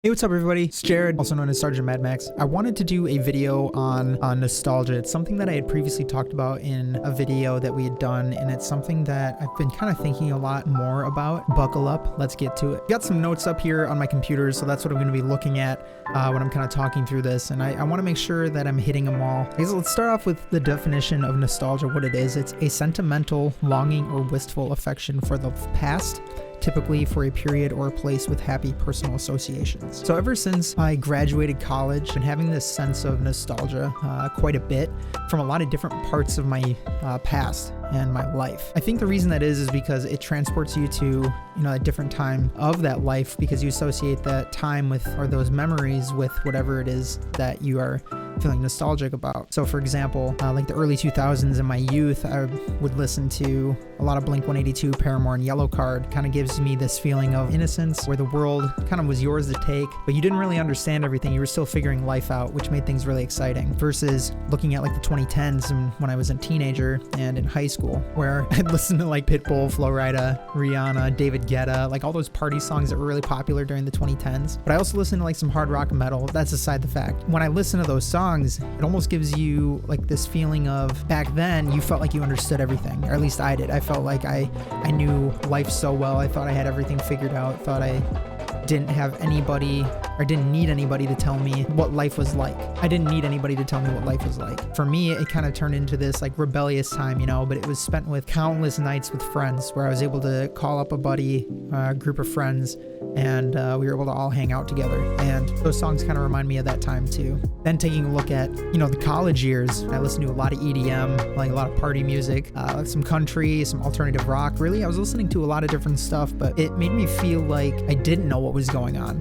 Hey, what's up everybody? It's Jared, also known as Sergeant Mad Max. I wanted to do a video on nostalgia. It's something that I had previously talked about in a video that we had done, and it's something that I've been kind of thinking a lot more about. Buckle up, let's get to it. Got some notes up here on my computer, so that's what I'm going to be looking at when I'm kind of talking through this, and I want to make sure that I'm hitting them all. So let's start off with the definition of nostalgia, what it is. It's a sentimental, longing, or wistful affection for the past, typically for a period or a place with happy personal associations. So ever since I graduated college, I've been having this sense of nostalgia quite a bit from a lot of different parts of my past and my life. I think the reason that is because it transports you to, a different time of that life, because you associate that time with, or those memories with, whatever it is that you are feeling nostalgic about. So for example, like the early 2000s in my youth, I would listen to a lot of Blink-182, Paramore, and Yellow Card. Kind of gives me this feeling of innocence where the world kind of was yours to take, but you didn't really understand everything. You were still figuring life out, which made things really exciting, versus looking at like the 2010s and when I was a teenager and in high school, where I'd listen to like Pitbull, Flo Rida, Rihanna, David Guetta, like all those party songs that were really popular during the 2010s. But I also listen to like some hard rock and metal. That's aside the fact. When I listen to those songs, it almost gives you like this feeling of, back then you felt like you understood everything, or at least I did. I felt like I knew life so well. I thought I had everything figured out. Thought I didn't have anybody, or didn't need anybody to tell me what life was like. I didn't need anybody to tell me what life was like. For me, it kind of turned into this like rebellious time, but it was spent with countless nights with friends where I was able to call up a buddy, a group of friends, and we were able to all hang out together. And those songs kind of remind me of that time too. Then taking a look at, the college years, I listened to a lot of EDM, like a lot of party music, some country, some alternative rock. Really, I was listening to a lot of different stuff, but it made me feel like I didn't know what was going on.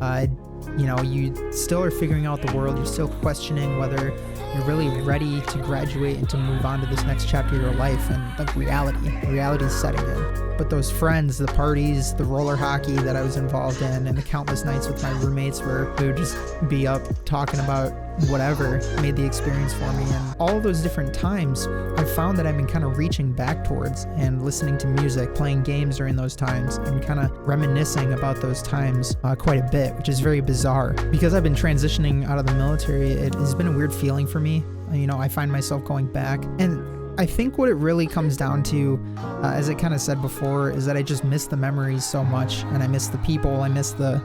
You still are figuring out the world. You're still questioning whether you're really ready to graduate and to move on to this next chapter of your life, and like reality's setting in. But those friends, the parties, the roller hockey that I was involved in, and the countless nights with my roommates where we would just be up talking about whatever made the experience for me. And all of those different times, I've found that I've been kind of reaching back towards and listening to music, playing games during those times, and kind of reminiscing about those times quite a bit, which is very bizarre. Because I've been transitioning out of the military, it has been a weird feeling for me. I find myself going back, and I think what it really comes down to, as I kind of said before, is that I just miss the memories so much, and I miss the people, I miss the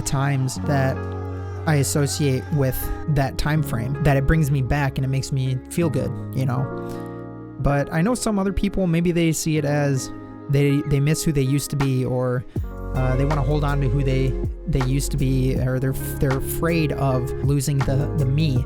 times that I associate with that time frame, that it brings me back and it makes me feel good, But I know some other people, maybe they see it as they miss who they used to be, or they want to hold on to who they used to be, or they're afraid of losing the me,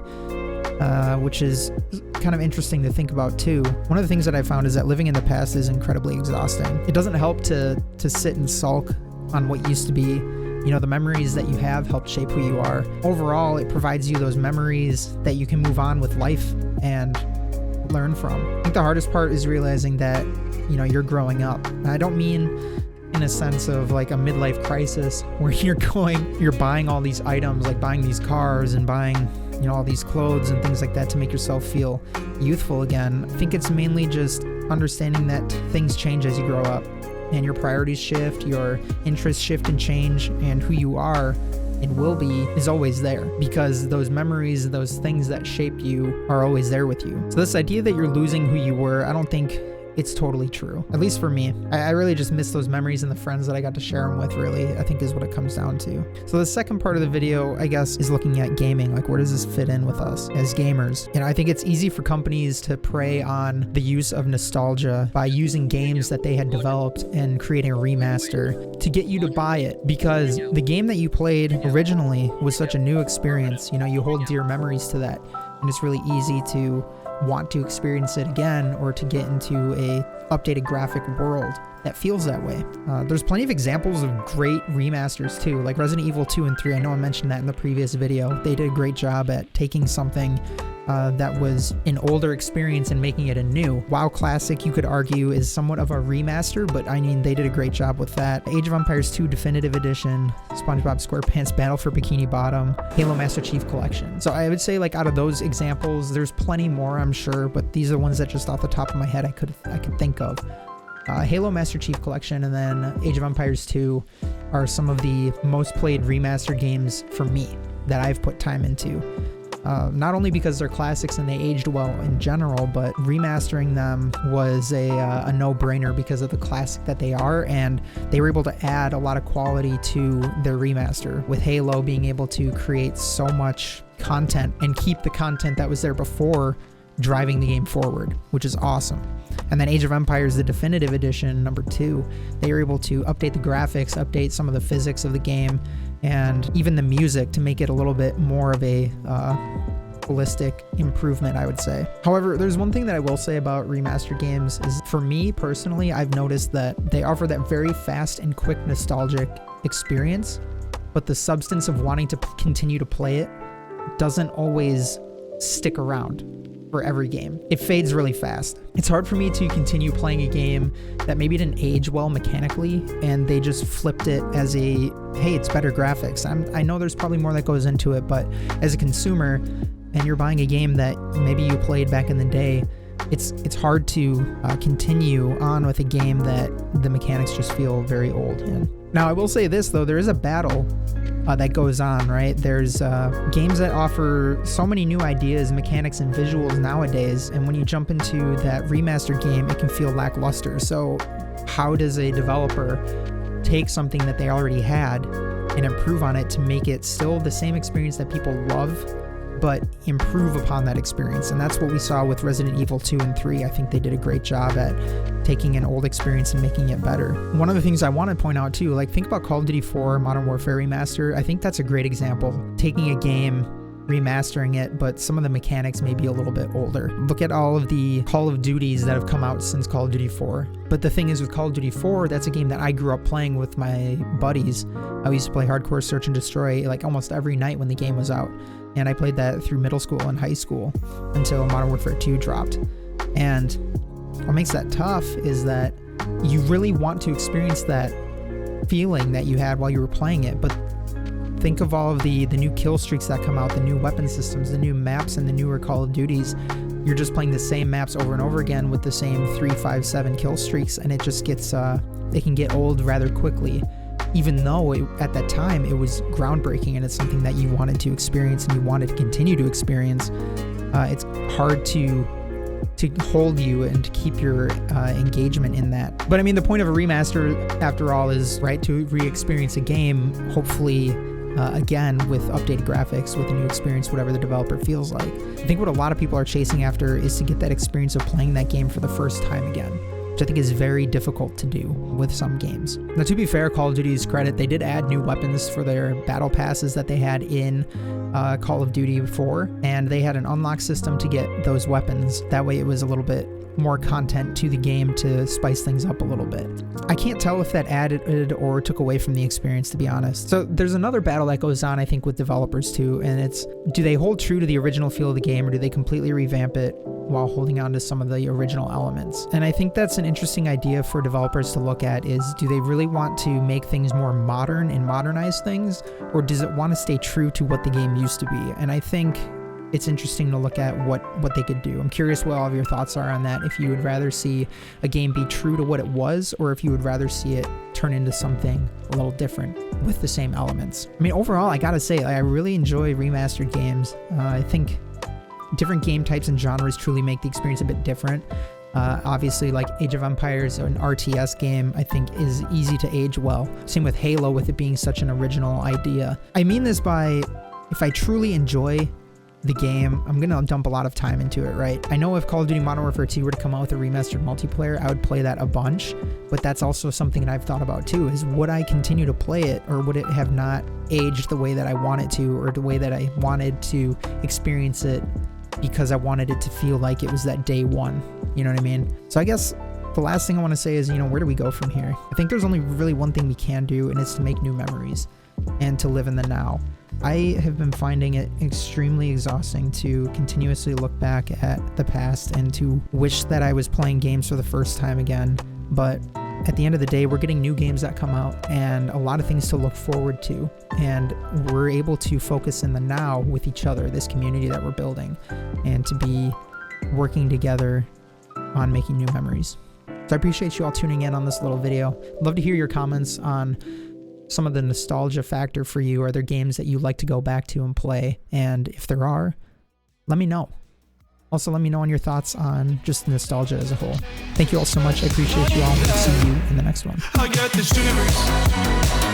which is kind of interesting to think about too. One of the things that I found is that living in the past is incredibly exhausting. It doesn't help to sit and sulk on what used to be. The memories that you have help shape who you are. Overall, it provides you those memories that you can move on with life and learn from. I think the hardest part is realizing that, you're growing up. And I don't mean in a sense of like a midlife crisis where you're buying all these items, like buying these cars and buying, all these clothes and things like that to make yourself feel youthful again. I think it's mainly just understanding that things change as you grow up, and your priorities shift, your interests shift and change, and who you are and will be is always there, because those memories, those things that shaped you are always there with you. So this idea that you're losing who you were, I don't think it's totally true, at least for me. I really just miss those memories and the friends that I got to share them with, really, I think is what it comes down to. So the second part of the video, I guess, is looking at gaming. Like, where does this fit in with us as gamers? I think it's easy for companies to prey on the use of nostalgia by using games that they had developed and creating a remaster to get you to buy it, because the game that you played originally was such a new experience. You hold dear memories to that, and it's really easy to want to experience it again, or to get into a updated graphic world that feels that way. There's plenty of examples of great remasters too, like Resident Evil 2 and 3. I know I mentioned that in the previous video. They did a great job at taking something that was an older experience and making it a new. WoW Classic, you could argue, is somewhat of a remaster, but they did a great job with that. Age of Empires 2 Definitive Edition, SpongeBob SquarePants Battle for Bikini Bottom, Halo Master Chief Collection. So I would say, like, out of those examples, there's plenty more, I'm sure, but these are the ones that just off the top of my head I could think of. Halo Master Chief Collection and then Age of Empires 2 are some of the most played remastered games for me that I've put time into. Not only because they're classics and they aged well in general, but remastering them was a no-brainer because of the classic that they are, and they were able to add a lot of quality to their remaster, with Halo being able to create so much content and keep the content that was there before driving the game forward, which is awesome. And then Age of Empires, the definitive edition, number 2, they were able to update the graphics, update some of the physics of the game, and even the music to make it a little bit more of a holistic improvement, I would say. However, there's one thing that I will say about remastered games is, for me personally, I've noticed that they offer that very fast and quick nostalgic experience, but the substance of wanting to continue to play it doesn't always stick around for every game. It fades really fast. It's hard for me to continue playing a game that maybe didn't age well mechanically and they just flipped it as a, hey, it's better graphics. I know there's probably more that goes into it, but as a consumer and you're buying a game that maybe you played back in the day, it's hard to continue on with a game that the mechanics just feel very old in. Now, I will say this, though, there is a battle that goes on, right? There's games that offer so many new ideas, mechanics, and visuals nowadays, and when you jump into that remastered game, it can feel lackluster. So how does a developer take something that they already had and improve on it to make it still the same experience that people love, but improve upon that experience? And that's what we saw with Resident Evil 2 and 3. I think they did a great job at taking an old experience and making it better. One of the things I want to point out too, like think about Call of Duty 4 Modern Warfare Remaster. I think that's a great example. Taking a game, remastering it, but some of the mechanics may be a little bit older. Look at all of the Call of Duties that have come out since Call of Duty 4. But the thing is, with Call of Duty 4, that's a game that I grew up playing with my buddies. I used to play Hardcore Search and Destroy like almost every night when the game was out. And I played that through middle school and high school until Modern Warfare 2 dropped. And what makes that tough is that you really want to experience that feeling that you had while you were playing it, but think of all of the new kill streaks that come out, the new weapon systems, the new maps, and the newer Call of Duties. You're just playing the same maps over and over again with the same 3, 5, 7 kill streaks, and it just gets, it can get old rather quickly. Even though at that time it was groundbreaking and it's something that you wanted to experience and you wanted to continue to experience, it's hard to hold you and to keep your engagement in that. But I mean, the point of a remaster, after all, is right to re-experience a game, hopefully again with updated graphics, with a new experience, whatever the developer feels like. I think what a lot of people are chasing after is to get that experience of playing that game for the first time again, which I think is very difficult to do with some games. Now, to be fair, Call of Duty's credit, they did add new weapons for their battle passes that they had in Call of Duty 4, and they had an unlock system to get those weapons. That way it was a little bit more content to the game to spice things up a little bit. I can't tell if that added or took away from the experience, to be honest. So there's another battle that goes on, I think, with developers too, and it's, do they hold true to the original feel of the game, or do they completely revamp it while holding on to some of the original elements? And I think that's an interesting idea for developers to look at, is do they really want to make things more modern and modernize things, or does it want to stay true to what the game used to be? And I think it's interesting to look at what they could do. I'm curious what all of your thoughts are on that, if you would rather see a game be true to what it was, or if you would rather see it turn into something a little different with the same elements. I mean, overall, I gotta say, I really enjoy remastered games. I think different game types and genres truly make the experience a bit different. Obviously, like Age of Empires, an RTS game, I think is easy to age well. Same with Halo, with it being such an original idea. I mean this by, if I truly enjoy the game, I'm gonna dump a lot of time into it, right? I know if Call of Duty Modern Warfare 2 were to come out with a remastered multiplayer, I would play that a bunch, but that's also something that I've thought about too, is would I continue to play it, or would it have not aged the way that I want it to, or the way that I wanted to experience it, because I wanted it to feel like it was that day one, you know what I mean? So I guess the last thing I want to say is, where do we go from here? I think there's only really one thing we can do, and it's to make new memories and to live in the now. I have been finding it extremely exhausting to continuously look back at the past and to wish that I was playing games for the first time again. But at the end of the day, we're getting new games that come out and a lot of things to look forward to. And we're able to focus in the now with each other, this community that we're building, and to be working together on making new memories. So I appreciate you all tuning in on this little video. I'd love to hear your comments on some of the nostalgia factor for you. Are there games that you like to go back to and play? And if there are, let me know. Also, let me know on your thoughts on just nostalgia as a whole. Thank you all so much. I appreciate you all. See you in the next one. I got the shivers.